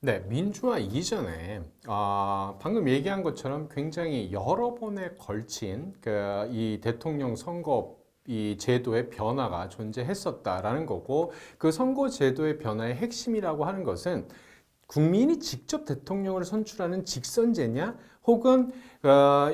네, 민주화 이전에 방금 얘기한 것처럼 굉장히 여러 번에 걸친 이 대통령 선거 이 제도의 변화가 존재했었다라는 거고, 그 선거 제도의 변화의 핵심이라고 하는 것은 국민이 직접 대통령을 선출하는 직선제냐, 혹은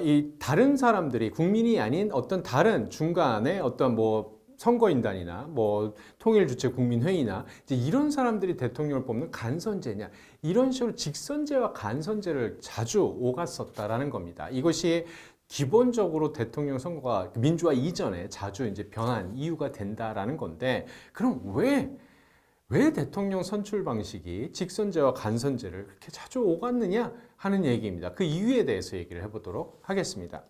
이 다른 사람들이 국민이 아닌 어떤 다른 중간에 어떤 뭐 선거인단이나 뭐 통일주체 국민회의나 이제 이런 사람들이 대통령을 뽑는 간선제냐, 이런 식으로 직선제와 간선제를 자주 오갔었다라는 겁니다. 이것이 기본적으로 대통령 선거가 민주화 이전에 자주 이제 변한 이유가 된다라는 건데, 그럼 왜 대통령 선출 방식이 직선제와 간선제를 그렇게 자주 오갔느냐 하는 얘기입니다. 그 이유에 대해서 얘기를 해보도록 하겠습니다.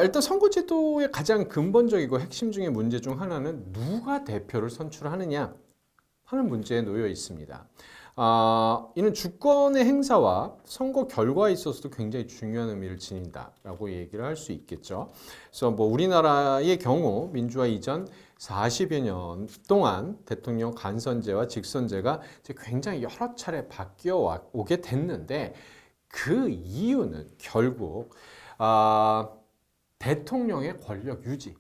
일단 선거제도의 가장 근본적이고 핵심 중의 문제 중 하나는 누가 대표를 선출하느냐 하는 문제에 놓여 있습니다. 이는 주권의 행사와 선거 결과에 있어서도 굉장히 중요한 의미를 지닌다라고 얘기를 할 수 있겠죠. 그래서 뭐 우리나라의 경우 민주화 이전 40여 년 동안 대통령 간선제와 직선제가 굉장히 여러 차례 바뀌어 오게 됐는데, 그 이유는 결국 대통령의 권력 유지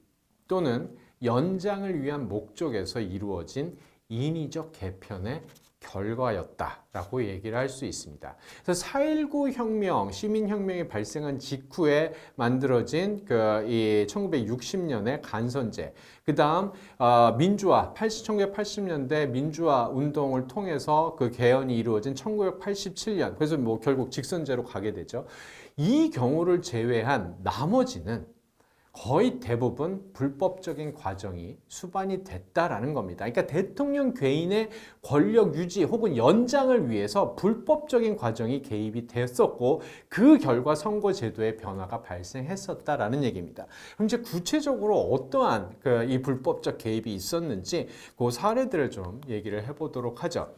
또는 연장을 위한 목적에서 이루어진 인위적 개편의 결과였다라고 얘기를 할 수 있습니다. 그래서 4.19 혁명, 시민혁명이 발생한 직후에 만들어진 이 1960년의 간선제, 그 다음 민주화, 1980년대 민주화 운동을 통해서 그 개헌이 이루어진 1987년, 그래서 뭐 결국 직선제로 가게 되죠. 이 경우를 제외한 나머지는 거의 대부분 불법적인 과정이 수반이 됐다라는 겁니다. 그러니까 대통령 개인의 권력 유지 혹은 연장을 위해서 불법적인 과정이 개입이 됐었고, 그 결과 선거제도의 변화가 발생했었다라는 얘기입니다. 그럼 이제 구체적으로 어떠한 이 불법적 개입이 있었는지 그 사례들을 좀 얘기를 해보도록 하죠.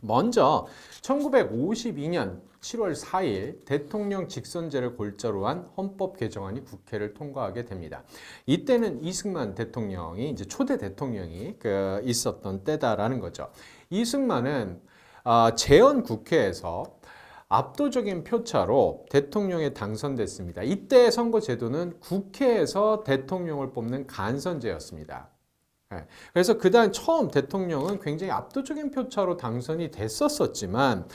먼저 1952년 7월 4일 대통령 직선제를 골자로 한 헌법 개정안이 국회를 통과하게 됩니다. 이때는 이승만 대통령이 이제 초대 대통령이 있었던 때다라는 거죠. 이승만은 재헌 국회에서 압도적인 표차로 대통령에 당선됐습니다. 이때 선거 제도는 국회에서 대통령을 뽑는 간선제였습니다. 그래서 그다음 처음 대통령은 굉장히 압도적인 표차로 당선이 됐었지만,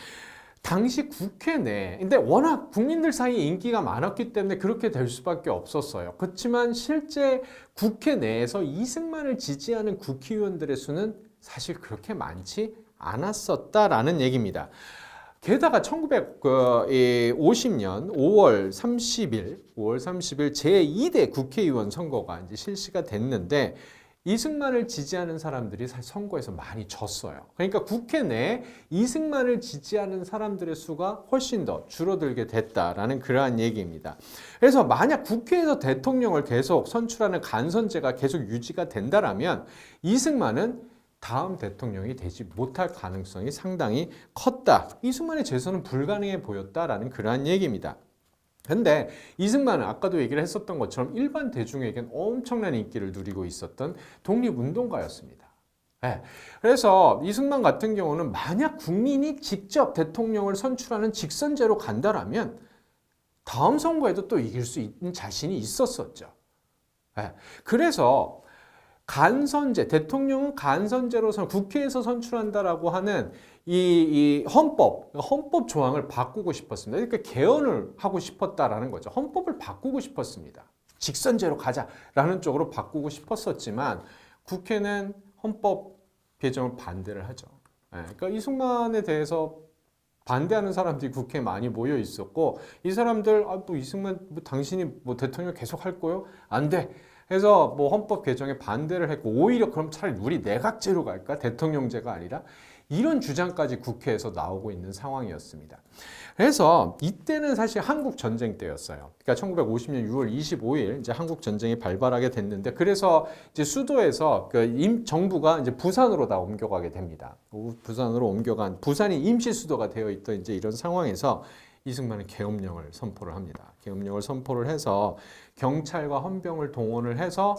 당시 국회 내, 근데 워낙 국민들 사이에 인기가 많았기 때문에 그렇게 될 수밖에 없었어요. 그렇지만 실제 국회 내에서 이승만을 지지하는 국회의원들의 수는 사실 그렇게 많지 않았었다라는 얘기입니다. 게다가 1950년 5월 30일 제2대 국회의원 선거가 이제 실시가 됐는데, 이승만을 지지하는 사람들이 사실 선거에서 많이 졌어요. 그러니까 국회 내에 이승만을 지지하는 사람들의 수가 훨씬 더 줄어들게 됐다라는 그러한 얘기입니다. 그래서 만약 국회에서 대통령을 계속 선출하는 간선제가 계속 유지가 된다라면 이승만은 다음 대통령이 되지 못할 가능성이 상당히 컸다. 이승만의 재선은 불가능해 보였다라는 그러한 얘기입니다. 근데 이승만은 아까도 얘기를 했었던 것처럼 일반 대중에겐 엄청난 인기를 누리고 있었던 독립운동가였습니다. 네. 그래서 이승만 같은 경우는 만약 국민이 직접 대통령을 선출하는 직선제로 간다라면 다음 선거에도 또 이길 수 있는 자신이 있었었죠. 네. 그래서 간선제, 대통령은 간선제로 국회에서 선출한다라고 하는 이 헌법 조항을 바꾸고 싶었습니다. 그러니까 개헌을 하고 싶었다라는 거죠. 헌법을 바꾸고 싶었습니다. 직선제로 가자라는 쪽으로 바꾸고 싶었었지만 국회는 헌법 개정을 반대를 하죠. 그러니까 이승만에 대해서 반대하는 사람들이 국회에 많이 모여 있었고, 이 사람들 뭐 이승만 뭐 당신이 뭐 대통령 계속 할 거요? 안 돼. 해서 뭐 헌법 개정에 반대를 했고, 오히려 그럼 차라리 우리 내각제로 갈까? 대통령제가 아니라, 이런 주장까지 국회에서 나오고 있는 상황이었습니다. 그래서 이때는 사실 한국 전쟁 때였어요. 그러니까 1950년 6월 25일 이제 한국 전쟁이 발발하게 됐는데, 그래서 이제 수도에서 정부가 이제 부산으로 다 옮겨가게 됩니다. 부산으로 옮겨간, 부산이 임시 수도가 되어 있던 이제 이런 상황에서 이승만은 계엄령을 선포를 합니다. 계엄령을 선포를 해서 경찰과 헌병을 동원을 해서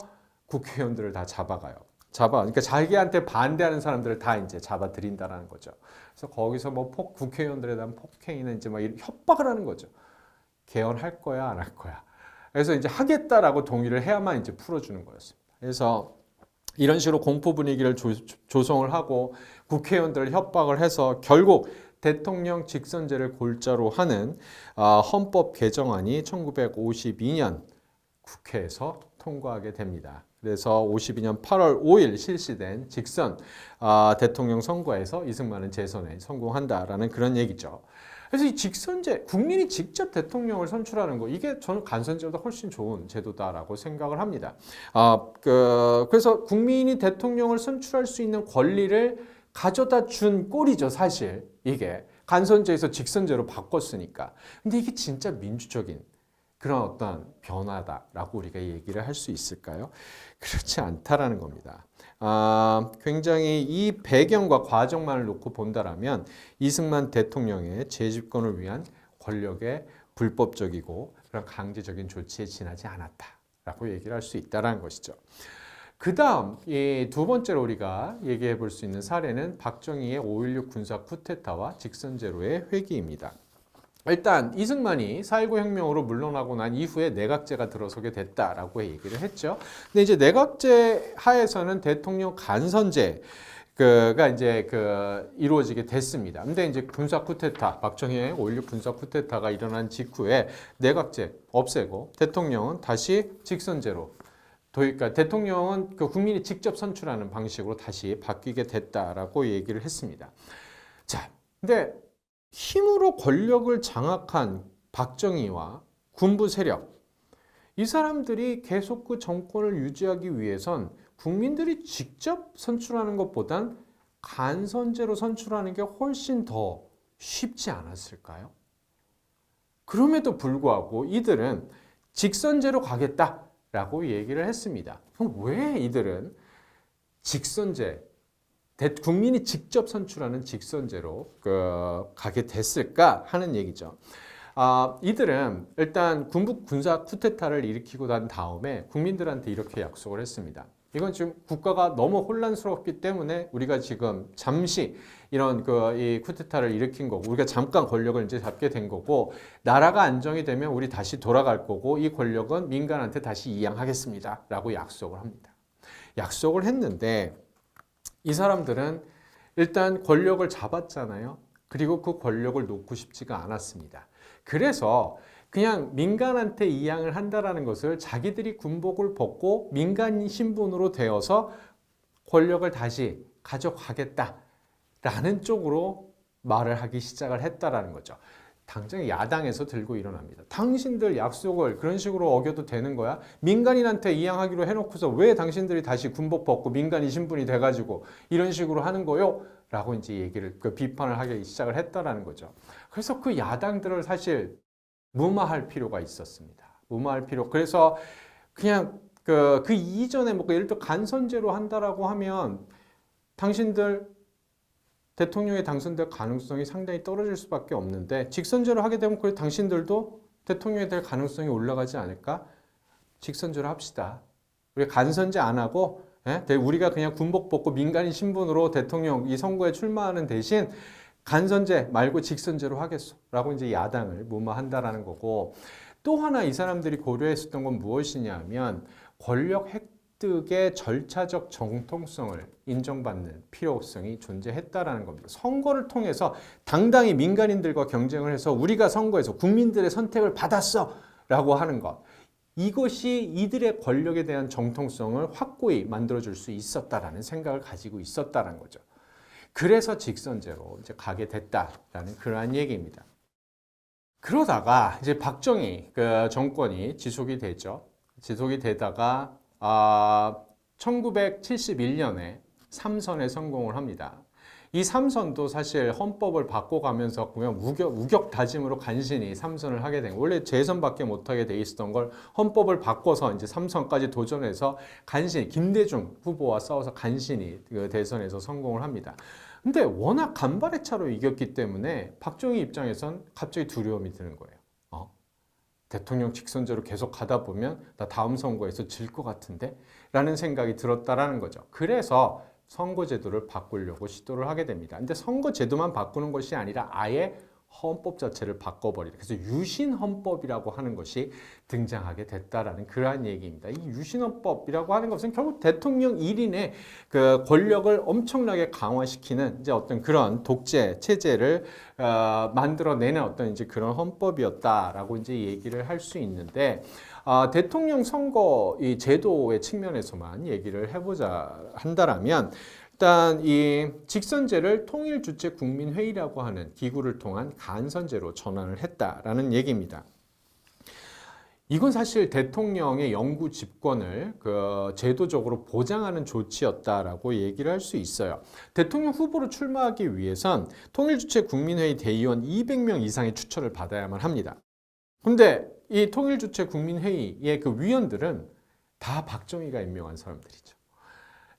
국회의원들을 다 잡아가요. 그러니까 자기한테 반대하는 사람들을 다 이제 잡아들인다라는 거죠. 그래서 거기서 뭐 국회의원들에 대한 폭행이나 이제 막 협박을 하는 거죠. 개헌할 거야, 안 할 거야. 그래서 이제 하겠다라고 동의를 해야만 이제 풀어주는 거였습니다. 그래서 이런 식으로 공포 분위기를 조성을 하고 국회의원들을 협박을 해서 결국 대통령 직선제를 골자로 하는 헌법 개정안이 1952년 국회에서 통과하게 됩니다. 그래서 52년 8월 5일 실시된 직선 대통령 선거에서 이승만은 재선에 성공한다라는 그런 얘기죠. 그래서 이 직선제, 국민이 직접 대통령을 선출하는 거, 이게 저는 간선제보다 훨씬 좋은 제도다라고 생각을 합니다. 그래서 국민이 대통령을 선출할 수 있는 권리를 가져다 준 꼴이죠, 사실. 이게 간선제에서 직선제로 바꿨으니까. 근데 이게 진짜 민주적인 그런 어떤 변화다라고 우리가 얘기를 할 수 있을까요? 그렇지 않다라는 겁니다. 굉장히 이 배경과 과정만을 놓고 본다라면 이승만 대통령의 재집권을 위한 권력의 불법적이고 그런 강제적인 조치에 지나지 않았다라고 얘기를 할 수 있다라는 것이죠. 그 다음 두 번째로 우리가 얘기해 볼 수 있는 사례는 박정희의 5.16 군사 쿠데타와 직선제로의 회귀입니다. 일단 이승만이 4.19 혁명으로 물러나고 난 이후에 내각제가 들어서게 됐다라고 얘기를 했죠. 근데 이제 내각제 하에서는 대통령 간선제가 이제 이루어지게 됐습니다. 근데 이제 군사 쿠데타, 박정희의 5.16 군사 쿠데타가 일어난 직후에 내각제 없애고 대통령은 다시 직선제로 그러니까 대통령은 국민이 직접 선출하는 방식으로 다시 바뀌게 됐다라고 얘기를 했습니다. 자, 근데 힘으로 권력을 장악한 박정희와 군부 세력, 이 사람들이 계속 그 정권을 유지하기 위해선 국민들이 직접 선출하는 것보단 간선제로 선출하는 게 훨씬 더 쉽지 않았을까요? 그럼에도 불구하고 이들은 직선제로 가겠다라고 얘기를 했습니다. 그럼 왜 이들은 직선제, 국민이 직접 선출하는 직선제로 가게 됐을까 하는 얘기죠. 이들은 일단 군사 쿠데타를 일으키고 난 다음에 국민들한테 이렇게 약속을 했습니다. 이건 지금 국가가 너무 혼란스럽기 때문에 우리가 지금 잠시 이런 이 쿠데타를 일으킨 거고 우리가 잠깐 권력을 이제 잡게 된 거고 나라가 안정이 되면 우리 다시 돌아갈 거고 이 권력은 민간한테 다시 이양하겠습니다. 라고 약속을 합니다. 약속을 했는데 이 사람들은 일단 권력을 잡았잖아요. 그리고 그 권력을 놓고 싶지가 않았습니다. 그래서 그냥 민간한테 이양을 한다라는 것을 자기들이 군복을 벗고 민간 신분으로 되어서 권력을 다시 가져가겠다라는 쪽으로 말을 하기 시작을 했다라는 거죠. 당장 야당에서 들고 일어납니다. 당신들 약속을 그런 식으로 어겨도 되는 거야? 민간인한테 이양하기로 해놓고서 왜 당신들이 다시 군복 벗고 민간인 신분이 돼가지고 이런 식으로 하는 거요? 라고 이제 얘기를, 비판을 하기 시작을 했다라는 거죠. 그래서 그 야당들을 사실 무마할 필요가 있었습니다. 무마할 필요. 그래서 그냥 그 이전에 뭐 예를 들어 간선제로 한다라고 하면 당신들 대통령에 당선될 가능성이 상당히 떨어질 수밖에 없는데 직선제로 하게 되면 그 당신들도 대통령이 될 가능성이 올라가지 않을까? 직선제로 합시다. 우리 간선제 안 하고 우리가 그냥 군복 벗고 민간인 신분으로 대통령 이 선거에 출마하는 대신 간선제 말고 직선제로 하겠소 라고 이제 야당을 무마한다라는 거고 또 하나 이 사람들이 고려했었던 건 무엇이냐면 권력 획득의 절차적 정통성을 인정받는 필요성이 존재했다라는 겁니다. 선거를 통해서 당당히 민간인들과 경쟁을 해서 우리가 선거에서 국민들의 선택을 받았어 라고 하는 것. 이것이 이들의 권력에 대한 정통성을 확고히 만들어줄 수 있었다라는 생각을 가지고 있었다는 거죠. 그래서 직선제로 이제 가게 됐다라는 그러한 얘기입니다. 그러다가 이제 박정희 정권이 지속이 되죠. 지속이 되다가 1971년에 3선에 성공을 합니다. 이 3선도 사실 헌법을 바꿔가면서 그냥 우격다짐으로 간신히 3선을 하게 된 원래 재선밖에 못하게 돼 있었던 걸 헌법을 바꿔서 이제 3선까지 도전해서 간신히 김대중 후보와 싸워서 간신히 대선에서 성공을 합니다. 근데 워낙 간발의 차로 이겼기 때문에 박정희 입장에선 갑자기 두려움이 드는 거예요. 대통령 직선제로 계속 가다 보면 나 다음 선거에서 질 것 같은데? 라는 생각이 들었다라는 거죠. 그래서 선거제도를 바꾸려고 시도를 하게 됩니다. 근데 선거제도만 바꾸는 것이 아니라 아예 헌법 자체를 바꿔버리다. 그래서 유신헌법이라고 하는 것이 등장하게 됐다라는 그러한 얘기입니다. 이 유신헌법이라고 하는 것은 결국 대통령 1인의 그 권력을 엄청나게 강화시키는 이제 어떤 그런 독재 체제를 만들어내는 어떤 이제 그런 헌법이었다라고 이제 얘기를 할 수 있는데 대통령 선거 이 제도의 측면에서만 얘기를 해보자 한다라면. 일단 이 직선제를 통일주체국민회의라고 하는 기구를 통한 간선제로 전환을 했다라는 얘기입니다. 이건 사실 대통령의 영구 집권을 제도적으로 보장하는 조치였다라고 얘기를 할 수 있어요. 대통령 후보로 출마하기 위해선 통일주체국민회의 대의원 200명 이상의 추천을 받아야만 합니다. 근데 이 통일주체국민회의의 그 위원들은 다 박정희가 임명한 사람들이죠.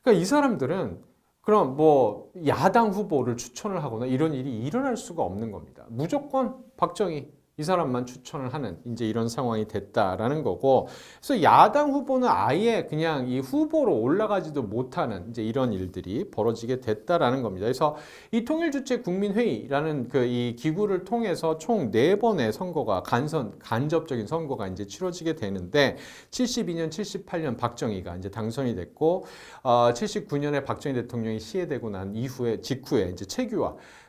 그러니까 이 사람들은 그럼 뭐 야당 후보를 추천을 하거나 이런 일이 일어날 수가 없는 겁니다. 무조건 박정희 이 사람만 추천을 하는 이제 이런 상황이 됐다라는 거고, 그래서 야당 후보는 아예 그냥 이 후보로 올라가지도 못하는 이제 이런 일들이 벌어지게 됐다라는 겁니다. 그래서 이 통일주체국민회의라는 그 이 기구를 통해서 총 4번의 선거가 간접적인 선거가 이제 치러지게 되는데 72년, 78년 박정희가 이제 당선이 됐고 79년에 박정희 대통령이 시해되고 난 직후에 이제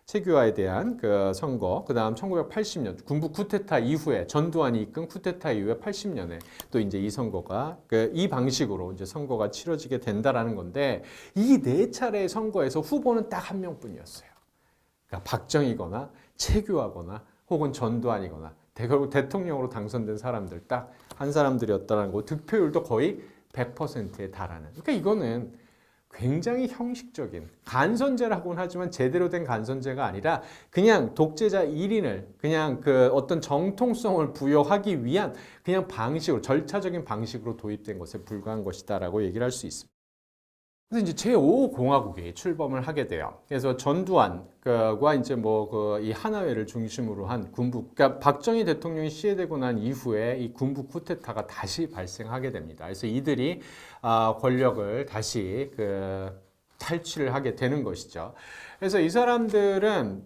체규화에 대한 그 선거, 그 다음 1980년 군부 쿠데타 이후에 전두환이 이끈 쿠데타 이후에 80년에 또 이제 이 선거가 이 방식으로 이제 선거가 치러지게 된다라는 건데 이 4차례의 선거에서 후보는 딱 한 명뿐이었어요. 그러니까 박정희거나 체규화거나 혹은 전두환이거나 결국 대통령으로 당선된 사람들 딱 한 사람들이었다라는 거, 득표율도 거의 100%에 달하는. 그러니까 이거는 굉장히 형식적인 간선제라고는 하지만 제대로 된 간선제가 아니라 그냥 독재자 1인을 그냥 그 어떤 정통성을 부여하기 위한 그냥 방식으로 절차적인 방식으로 도입된 것에 불과한 것이다라고 얘기를 할 수 있습니다. 그래서 이제 제5공화국이 출범을 하게 돼요. 그래서 전두환과 이제 이 하나회를 중심으로 한 그러니까 박정희 대통령이 시해되고 난 이후에 이 군부 쿠데타가 다시 발생하게 됩니다. 그래서 이들이 권력을 다시 탈취를 하게 되는 것이죠. 그래서 이 사람들은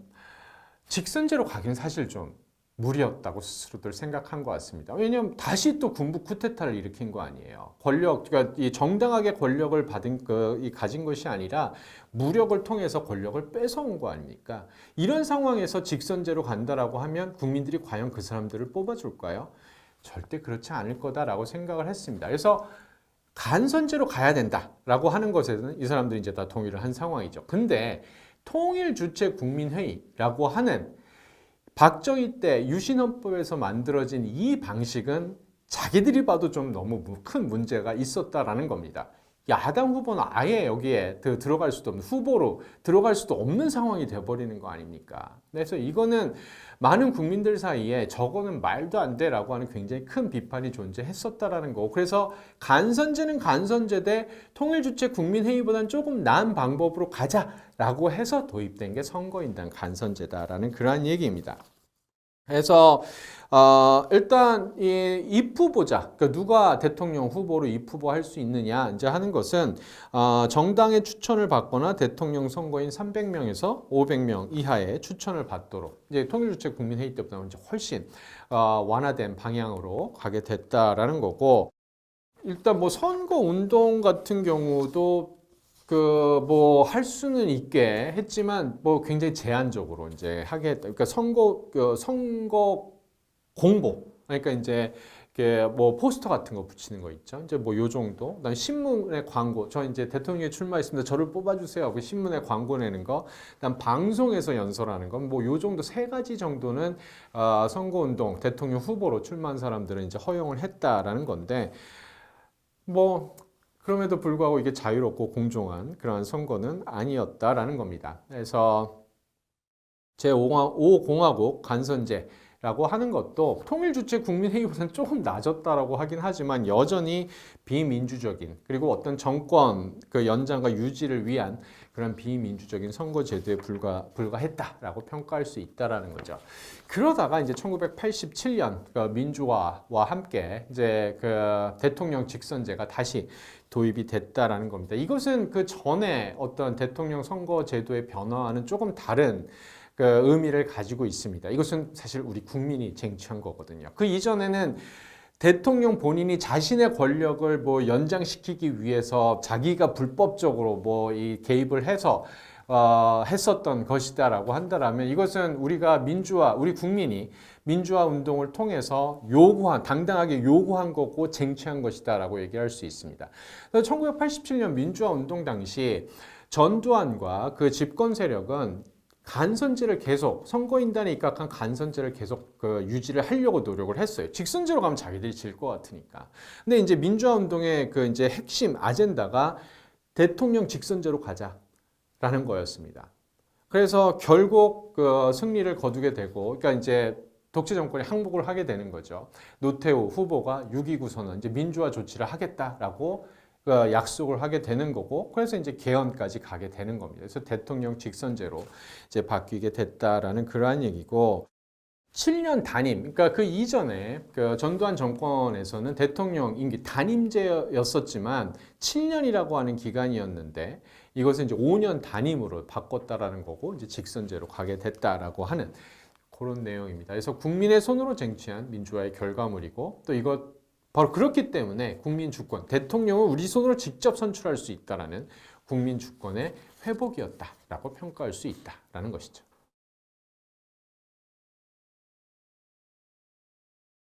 직선제로 가기는 사실 좀 무리였다고 스스로들 생각한 것 같습니다. 왜냐하면 다시 또 군부 쿠데타를 일으킨 거 아니에요. 그러니까 이 정당하게 권력을 가진 것이 아니라 무력을 통해서 권력을 뺏어온 거 아닙니까? 이런 상황에서 직선제로 간다라고 하면 국민들이 과연 그 사람들을 뽑아줄까요? 절대 그렇지 않을 거다라고 생각을 했습니다. 그래서 간선제로 가야 된다라고 하는 것에는 이 사람들이 이제 다 동의를 한 상황이죠. 근데 통일주체국민회의라고 하는 박정희 때 유신헌법에서 만들어진 이 방식은 자기들이 봐도 좀 너무 큰 문제가 있었다라는 겁니다. 야당 후보는 아예 여기에 들어갈 수도 없는, 후보로 들어갈 수도 없는 상황이 돼버리는 거 아닙니까? 그래서 이거는 많은 국민들 사이에 저거는 말도 안 돼라고 하는 굉장히 큰 비판이 존재했었다라는 거고, 그래서 간선제는 간선제대 통일주체국민회의보다는 조금 나은 방법으로 가자라고 해서 도입된 게 선거인단 간선제다라는 그러한 얘기입니다. 그래서 일단 이 입후보자, 그러니까 누가 대통령 후보로 입후보할 수 있느냐 이제 하는 것은 정당의 추천을 받거나 대통령 선거인 300명에서 500명 이하의 추천을 받도록 이제 통일주체국민회의 때보다 이제 훨씬 완화된 방향으로 가게 됐다라는 거고, 일단 뭐 선거 운동 같은 경우도 할 수는 있게 했지만 굉장히 제한적으로 이제 하게 했다. 그러니까 선거 공보, 그러니까 이제 포스터 같은 거 붙이는 거 있죠. 이제 요 정도. 그다음에 신문에 광고. 저 이제 대통령에 출마했습니다. 저를 뽑아주세요 하고 신문에 광고 내는 거. 그다음 방송에서 연설하는 거. 요 정도 3가지 정도는 선거 운동 대통령 후보로 출마한 사람들은 이제 허용을 했다라는 건데 그럼에도 불구하고 이게 자유롭고 공정한 그러한 선거는 아니었다라는 겁니다. 그래서 제5공화국 간선제라고 라고 하는 것도 통일주체 국민회의보다는 조금 낮았다라고 하긴 하지만 여전히 비민주적인 그리고 어떤 정권 그 연장과 유지를 위한 그런 비민주적인 선거제도에 불과했다라고 평가할 수 있다라는 거죠. 그러다가 이제 1987년 그 민주화와 함께 이제 그 대통령 직선제가 다시 도입이 됐다라는 겁니다. 이것은 그 전에 어떤 대통령 선거제도의 변화와는 조금 다른 그 의미를 가지고 있습니다. 이것은 사실 우리 국민이 쟁취한 거거든요. 그 이전에는 대통령 본인이 자신의 권력을 뭐 연장시키기 위해서 자기가 불법적으로 뭐 이 개입을 해서 했었던 것이다라고 한다라면 이것은 우리가 우리 국민이 민주화 운동을 통해서 당당하게 요구한 거고 쟁취한 것이다라고 얘기할 수 있습니다. 1987년 민주화 운동 당시 전두환과 그 집권 세력은 간선제를 계속 선거인단에 입각한 간선제를 계속 유지를 하려고 노력을 했어요. 직선제로 가면 자기들이 질 것 같으니까. 근데 이제 민주화 운동의 그 이제 핵심 아젠다가 대통령 직선제로 가자라는 거였습니다. 그래서 결국 그 승리를 거두게 되고, 그러니까 이제 독재 정권이 항복을 하게 되는 거죠. 노태우 후보가 6.29 선언, 이제 민주화 조치를 하겠다라고 약속을 하게 되는 거고, 그래서 이제 개헌까지 가게 되는 겁니다. 그래서 대통령 직선제로 이제 바뀌게 됐다라는 그러한 얘기고, 7년 단임, 그러니까 그 이전에 그 전두환 정권에서는 대통령 임기 단임제였었지만 7년이라고 하는 기간이었는데 이것은 이제 5년 단임으로 바꿨다라는 거고, 이제 직선제로 가게 됐다라고 하는 그런 내용입니다. 그래서 국민의 손으로 쟁취한 민주화의 결과물이고, 또 이것 바로 그렇기 때문에 국민 주권, 대통령을 우리 손으로 직접 선출할 수 있다라는 국민 주권의 회복이었다라고 평가할 수 있다라는 것이죠.